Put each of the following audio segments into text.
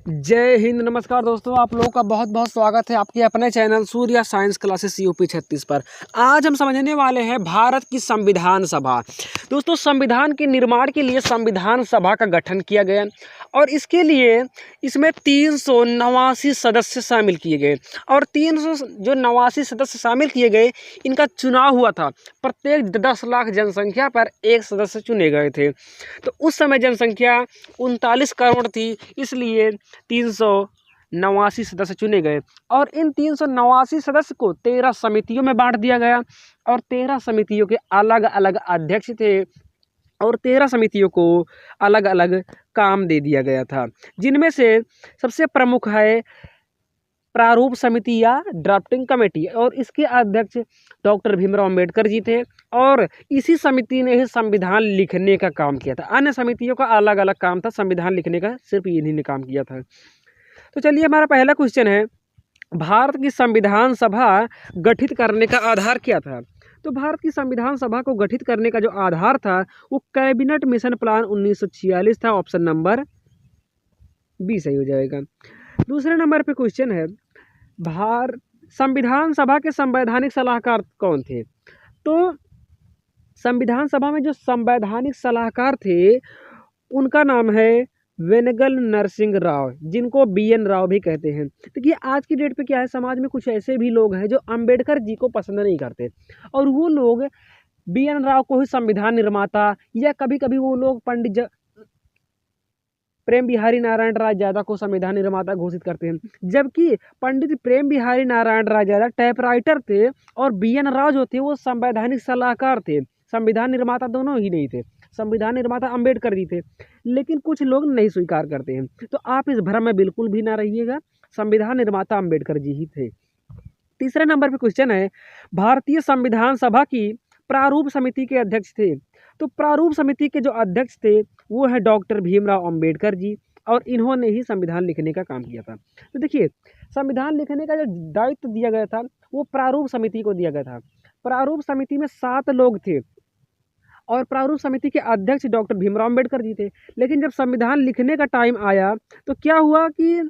जय हिंद। नमस्कार दोस्तों, आप लोगों का बहुत बहुत स्वागत है आपके अपने channel Surya science classes UP 36 पर। आज हम समझने वाले हैं भारत की संविधान सभा। दोस्तों, संविधान के निर्माण के लिए संविधान सभा का गठन किया गया और इसके लिए इसमें 389 सदस्य शामिल किए गए और 389 सदस्य शामिल किए गए, इनका चुनाव हुआ था। प्रत्येक 10 लाख जनसंख्या पर एक सदस्य चुने गए थे। तो उस समय जनसंख्या 39 करोड़ थी, इसलिए 389 सदस्य चुने गए और इन 389 सदस्य को 13 समितियों में बांट दिया गया और 13 समितियों के अलग अलग अध्यक्ष थे और 13 समितियों को अलग अलग काम दे दिया गया था, जिनमें से सबसे प्रमुख है प्रारूप समिति या ड्राफ्टिंग कमेटी और इसके अध्यक्ष डॉक्टर भीमराव अंबेडकर जी थे और इसी समिति ने ही संविधान लिखने का काम किया था। अन्य समितियों का अलग अलग काम था, संविधान लिखने का सिर्फ इन्हीं ने काम किया था। तो चलिए, हमारा पहला क्वेश्चन है, भारत की संविधान सभा गठित करने का आधार क्या था? तो भारत की संविधान सभा को गठित करने का जो आधार था वो कैबिनेट मिशन प्लान 1946 था। ऑप्शन नंबर बी सही हो जाएगा। दूसरे नंबर पे क्वेश्चन है, संविधान सभा के संवैधानिक सलाहकार कौन थे? तो संविधान सभा में जो संवैधानिक सलाहकार थे उनका नाम है वेनगल नरसिंह राव, जिनको BN राव भी कहते हैं। देखिए, आज की डेट पे क्या है, समाज में कुछ ऐसे भी लोग हैं जो अंबेडकर जी को पसंद नहीं करते और वो लोग BN राव को ही संविधान निर्माता या कभी कभी वो लोग पंडित प्रेम बिहारी नारायण रायजादा को संविधान निर्माता घोषित करते हैं, जबकि पंडित प्रेम बिहारी नारायण रायजादा टाइपराइटर थे और BN राव जो थे वो संवैधानिक सलाहकार थे। संविधान निर्माता दोनों ही नहीं थे, संविधान निर्माता अंबेडकर जी थे, लेकिन कुछ लोग नहीं स्वीकार करते हैं। तो आप इस भ्रम में बिल्कुल भी ना रहिएगा, संविधान निर्माता अंबेडकर जी ही थे। तीसरे नंबर पे क्वेश्चन है, भारतीय संविधान सभा की प्रारूप समिति के अध्यक्ष थे। तो प्रारूप समिति के जो अध्यक्ष थे वो है डॉक्टर भीमराव अंबेडकर जी और इन्होंने ही संविधान लिखने का काम किया था। तो देखिए, संविधान लिखने का जो दायित्व दिया गया था वो प्रारूप समिति को दिया गया था। प्रारूप समिति में 7 लोग थे और प्रारूप समिति के अध्यक्ष डॉक्टर भीमराव अंबेडकर जी थे। लेकिन जब संविधान लिखने का टाइम आया तो क्या हुआ कि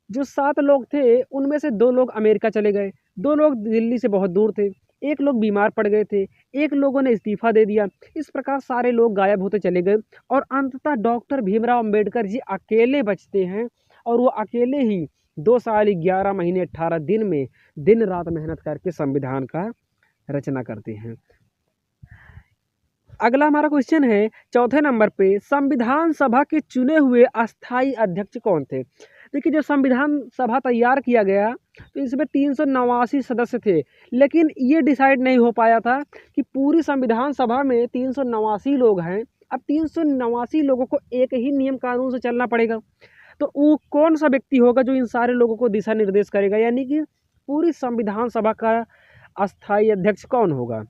जो 7 लोग थे उनमें से 2 लोग अमेरिका चले गए, 2 लोग दिल्ली से बहुत दूर थे, 1 लोग बीमार पड़ गए थे, 1 लोगों ने इस्तीफा दे दिया। इस प्रकार सारे लोग गायब होते चले गए और अंततः डॉक्टर भीमराव अंबेडकर जी अकेले बचते हैं और वो अकेले ही 2 साल 11 महीने 18 दिन में दिन रात मेहनत करके संविधान का रचना करते हैं। अगला हमारा क्वेश्चन है, चौथे नंबर पे, संविधान सभा के चुने हुए अस्थाई अध्यक्ष कौन थे? देखिए, जब संविधान सभा तैयार किया गया तो इसमें 389 सदस्य थे, लेकिन ये डिसाइड नहीं हो पाया था कि पूरी संविधान सभा में 389 लोग हैं। अब 389 लोगों को एक ही नियम कानून से चलना पड़ेगा, तो वो कौन सा व्यक्ति होगा जो इन सारे लोगों को दिशा निर्देश करेगा, यानी कि पूरी संविधान सभा का अस्थाई अध्यक्ष कौन होगा?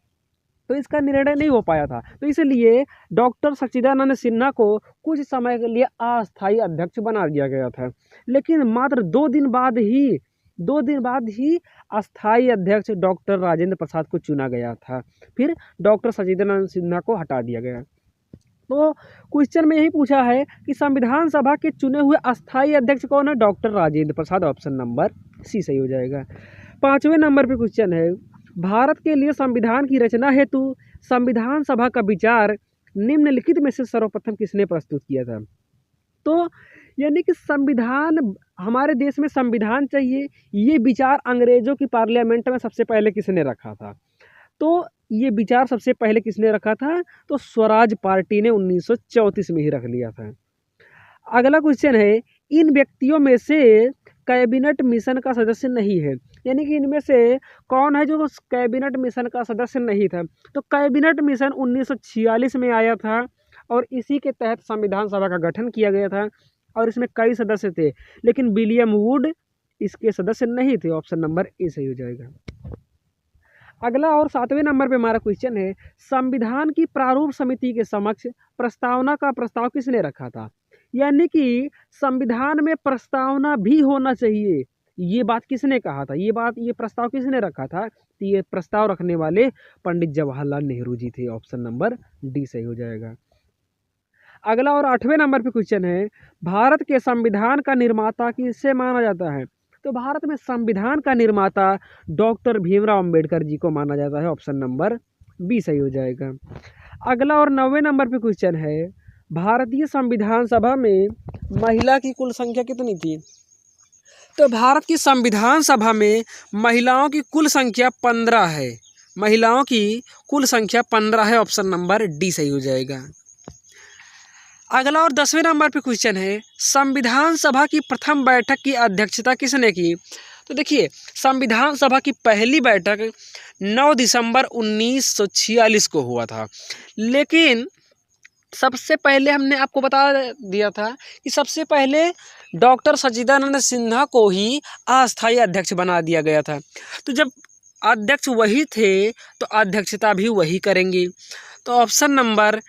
तो इसका निर्णय नहीं हो पाया था, तो इसलिए डॉक्टर सच्चिदानंद सिन्हा को कुछ समय के लिए अस्थायी अध्यक्ष बना दिया गया था। लेकिन मात्र 2 दिन बाद ही अस्थायी अध्यक्ष डॉक्टर राजेंद्र प्रसाद को चुना गया था। फिर डॉक्टर सच्चिदानंद सिन्हा को हटा दिया गया। तो क्वेश्चन में यही पूछा है कि संविधान सभा के चुने हुए अस्थायी अध्यक्ष कौन है? Doctor Rajendra Prasad. Option number C सही हो जाएगा। 5वें नंबर पे क्वेश्चन है, भारत के लिए संविधान की रचना हेतु संविधान सभा का विचार निम्नलिखित में से सर्वप्रथम किसने प्रस्तुत किया था? तो यानी कि संविधान, हमारे देश में संविधान चाहिए, ये विचार अंग्रेजों की पार्लियामेंट में सबसे पहले किसने रखा था? तो ये विचार सबसे पहले किसने रखा था? तो स्वराज पार्टी ने 1934 में ही रख लिया था। अगला क्वेश्चन है, इन व्यक्तियों में से कैबिनेट मिशन का सदस्य नहीं है, यानी कि इनमें से कौन है जो कैबिनेट मिशन का सदस्य नहीं था? तो कैबिनेट मिशन 1946 में आया था और इसी के तहत संविधान सभा का गठन किया गया था और इसमें कई सदस्य थे, लेकिन विलियम वुड इसके सदस्य नहीं थे। ऑप्शन नंबर ए सही हो जाएगा। अगला और 7वें नंबर पे हमारा क्वेश्चन है, संविधान की प्रारूप समिति के समक्ष प्रस्तावना का प्रस्ताव किसने रखा था? यानी कि संविधान में प्रस्तावना भी होना चाहिए, ये बात किसने कहा था? ये प्रस्ताव किसने रखा था? तो ये प्रस्ताव रखने वाले पंडित जवाहरलाल नेहरू जी थे। ऑप्शन नंबर डी सही हो जाएगा। अगला और 8वें नंबर पे क्वेश्चन है, भारत के संविधान का निर्माता किसे माना जाता है? तो भारत में संविधान का निर्माता डॉक्टर भीमराव अंबेडकर जी को माना जाता है। ऑप्शन नंबर बी सही हो जाएगा। अगला और 9वें नंबर पे क्वेश्चन है, भारतीय संविधान सभा में महिला की कुल संख्या कितनी थी? तो भारत की संविधान सभा में महिलाओं की कुल संख्या 15 है। महिलाओं की कुल संख्या 15 है। ऑप्शन नंबर डी सही हो जाएगा। अगला और 10वें नंबर पे क्वेश्चन है, संविधान सभा की प्रथम बैठक की अध्यक्षता किसने की? तो देखिए, संविधान सभा की पहली बैठक 9 दिसंबर 1946 को हुआ था, लेकिन सबसे पहले हमने आपको बता दिया था कि सबसे पहले डॉक्टर सच्चिदानंद सिन्हा को ही अस्थायी अध्यक्ष बना दिया गया था। तो जब अध्यक्ष वही थे तो अध्यक्षता भी वही करेंगे। तो ऑप्शन नंबर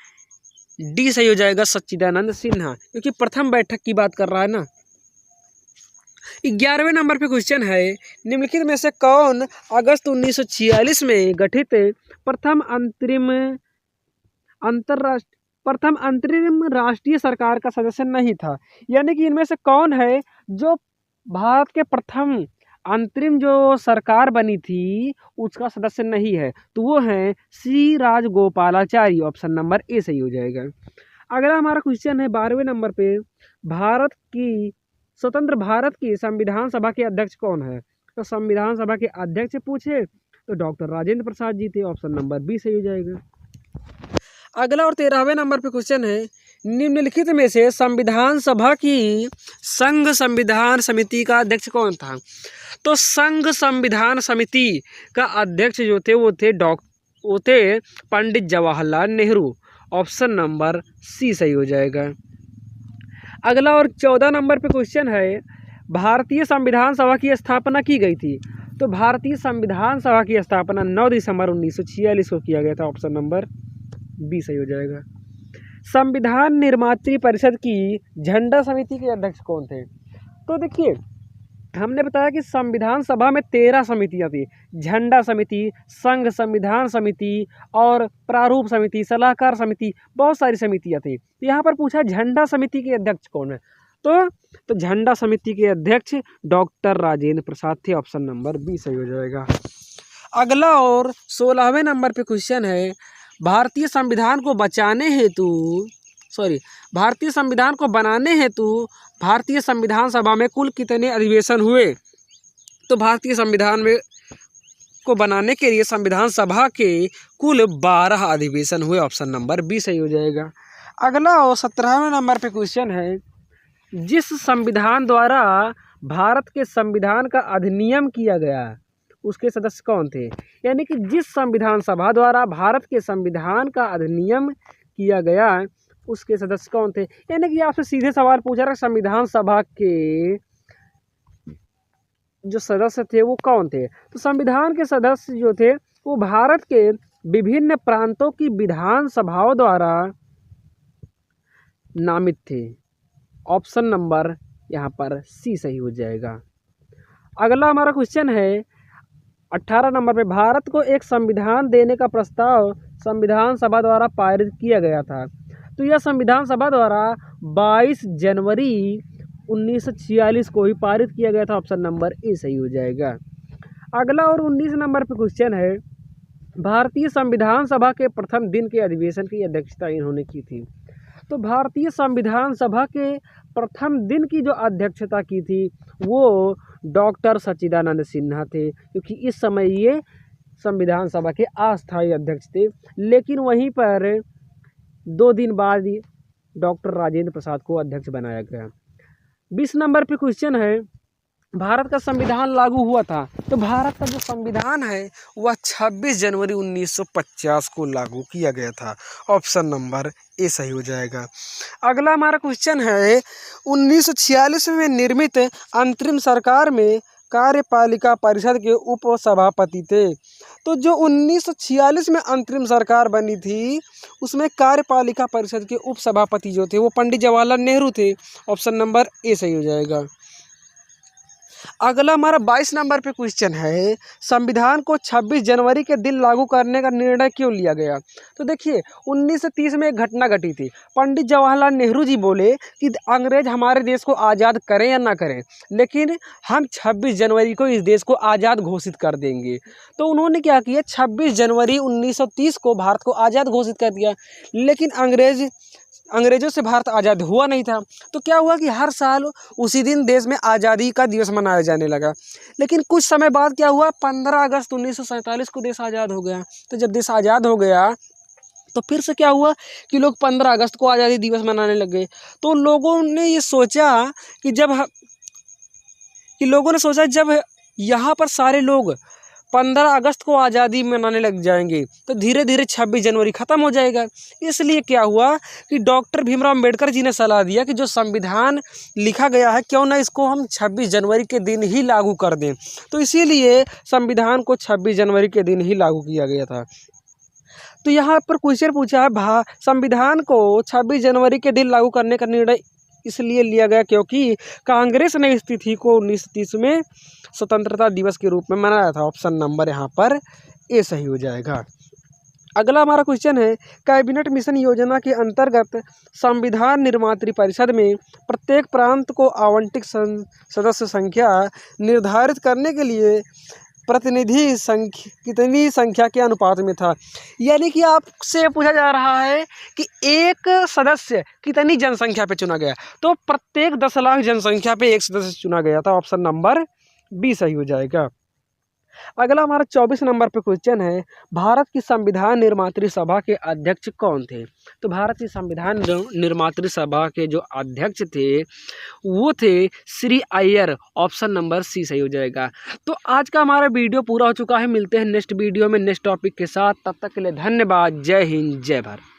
डी सही हो जाएगा, सच्चिदानंद सिन्हा, क्योंकि प्रथम बैठक की बात कर रहा है ना। 11वें नंबर पे क्वेश्चन है, निम्नलिखित में से कौन अगस्त 1946 में गठित प्रथम अंतरिम राष्ट्रीय सरकार का सदस्य नहीं था? यानी कि इनमें से कौन है जो भारत के प्रथम अंतरिम जो सरकार बनी थी उसका सदस्य नहीं है? तो वो है Shri Rajagopalachari. Option number A सही हो जाएगा। अगला हमारा क्वेश्चन है 12वें नंबर पे, स्वतंत्र भारत की संविधान सभा के अध्यक्ष कौन है? तो संविधान सभा के अध्यक्ष पूछे तो डॉक्टर राजेंद्र प्रसाद जी थे। ऑप्शन नंबर बी सही हो जाएगा। अगला और 13वें नंबर पे क्वेश्चन है, निम्नलिखित में से संविधान सभा की संघ संविधान समिति का अध्यक्ष कौन था? तो संघ संविधान समिति का अध्यक्ष जो थे वो थे Pandit Jawaharlal Nehru. Option number C सही हो जाएगा। अगला और 14 नंबर पे क्वेश्चन है, भारतीय संविधान सभा की स्थापना की गई थी? तो भारतीय संविधान सभा की स्थापना 9 दिसंबर 1946 को किया गया था। ऑप्शन नंबर बी सही हो जाएगा। संविधान निर्मात्री परिषद की झंडा समिति के अध्यक्ष कौन थे? तो देखिए, हमने बताया कि संविधान सभा में 13 समितियां थी। झंडा समिति, संघ संविधान समिति और प्रारूप समिति, सलाहकार समिति, बहुत सारी समितियां थी। यहाँ पर पूछा झंडा समिति के अध्यक्ष कौन है? तो झंडा समिति के अध्यक्ष डॉक्टर राजेंद्र प्रसाद थे। ऑप्शन नंबर बी सही हो जाएगा। अगला और 16वें नंबर पे क्वेश्चन है, भारतीय संविधान को बनाने हेतु भारतीय संविधान सभा में कुल कितने अधिवेशन हुए? तो भारतीय संविधान को बनाने के लिए संविधान सभा के कुल 12 अधिवेशन हुए। ऑप्शन नंबर बी सही हो जाएगा। अगला और 17वें नंबर पे क्वेश्चन है, जिस संविधान द्वारा भारत के संविधान का अधिनियम किया गया उसके सदस्य कौन थे? यानी कि जिस संविधान सभा द्वारा भारत के संविधान का अधिनियम किया गया उसके सदस्य कौन थे? यानी कि आपसे सीधे सवाल पूछा रहा, संविधान सभा के जो सदस्य थे वो कौन थे? तो संविधान के सदस्य जो थे वो भारत के विभिन्न प्रांतों की विधान सभाओं द्वारा नामित थे। ऑप्शन नंबर यहाँ पर सी सही हो जाएगा। अगला हमारा क्वेश्चन है 18 नंबर पे, भारत को एक संविधान देने का प्रस्ताव संविधान सभा द्वारा पारित किया गया था। तो यह संविधान सभा द्वारा 22 जनवरी 1946 को ही पारित किया गया था। ऑप्शन नंबर ए सही हो जाएगा। अगला और 19 नंबर पे क्वेश्चन है, भारतीय संविधान सभा के प्रथम दिन के अधिवेशन की अध्यक्षता इन्होंने की थी। तो भारतीय संविधान सभा के प्रथम दिन की जो अध्यक्षता की थी वो डॉक्टर सच्चिदानंद सिन्हा थे, क्योंकि इस समय ये संविधान सभा के अस्थायी अध्यक्ष थे। लेकिन वहीं पर 2 दिन बाद डॉक्टर राजेंद्र प्रसाद को अध्यक्ष बनाया गया। 20 नंबर पे क्वेश्चन है, भारत का संविधान लागू हुआ था। तो भारत का जो संविधान है वह 26 जनवरी 1950 को लागू किया गया था। ऑप्शन नंबर ए सही हो जाएगा। अगला हमारा क्वेश्चन है, 1946 में निर्मित अंतरिम सरकार में कार्यपालिका परिषद के उप सभापति थे। तो जो 1946 में अंतरिम सरकार बनी थी उसमें कार्यपालिका परिषद के उप सभापति जो थे वो पंडित जवाहरलाल नेहरू थे। ऑप्शन नंबर ए सही हो जाएगा। अगला हमारा 22 नंबर पे क्वेश्चन है, संविधान को 26 जनवरी के दिन लागू करने का निर्णय क्यों लिया गया? तो देखिए 1930 में एक घटना घटी थी। पंडित जवाहरलाल नेहरू जी बोले कि अंग्रेज हमारे देश को आज़ाद करें या ना करें, लेकिन हम 26 जनवरी को इस देश को आज़ाद घोषित कर देंगे। तो उन्होंने क्या किया, 26 जनवरी 1930 को भारत को आज़ाद घोषित कर दिया। लेकिन अंग्रेज़ों से भारत आज़ाद हुआ नहीं था। तो क्या हुआ कि हर साल उसी दिन देश में आज़ादी का दिवस मनाया जाने लगा। लेकिन कुछ समय बाद क्या हुआ, 15 अगस्त 1947 को देश आज़ाद हो गया। तो जब देश आज़ाद हो गया तो फिर से क्या हुआ कि लोग 15 अगस्त को आज़ादी दिवस मनाने लग गए। तो लोगों ने ये सोचा कि जब यहाँ पर सारे लोग 15 अगस्त को आज़ादी मनाने लग जाएंगे तो धीरे धीरे 26 जनवरी ख़त्म हो जाएगा। इसलिए क्या हुआ कि डॉक्टर भीमराव अम्बेडकर जी ने सलाह दिया कि जो संविधान लिखा गया है क्यों ना इसको हम 26 जनवरी के दिन ही लागू कर दें। तो इसीलिए संविधान को 26 जनवरी के दिन ही लागू किया गया था। तो यहाँ पर क्वेश्चन पूछा है, संविधान को 26 जनवरी के दिन लागू करने का निर्णय इसलिए लिया गया क्योंकि कांग्रेस ने इस तिथि को 1930 में स्वतंत्रता दिवस के रूप में मनाया था। ऑप्शन नंबर यहाँ पर ए सही हो जाएगा। अगला हमारा क्वेश्चन है, कैबिनेट मिशन योजना के अंतर्गत संविधान निर्मात्री परिषद में प्रत्येक प्रांत को आवंटित सदस्य संख्या निर्धारित करने के लिए प्रतिनिधि संख्या कितनी संख्या के अनुपात में था? यानी कि आपसे पूछा जा रहा है कि एक सदस्य कितनी जनसंख्या पे चुना गया। तो प्रत्येक 10 लाख जनसंख्या पे एक सदस्य चुना गया था। ऑप्शन नंबर बी सही हो जाएगा। अगला हमारा 24 नंबर पे क्वेश्चन है, भारत की संविधान निर्मात्री सभा के अध्यक्ष कौन थे? तो भारत की संविधान निर्मात्री सभा के जो अध्यक्ष थे वो थे Shri Iyer. Option number C सही हो जाएगा। तो आज का हमारा वीडियो पूरा हो चुका है। मिलते हैं नेक्स्ट वीडियो में नेक्स्ट टॉपिक के साथ। तब तक के लिए धन्यवाद। जय हिंद, जय भारत।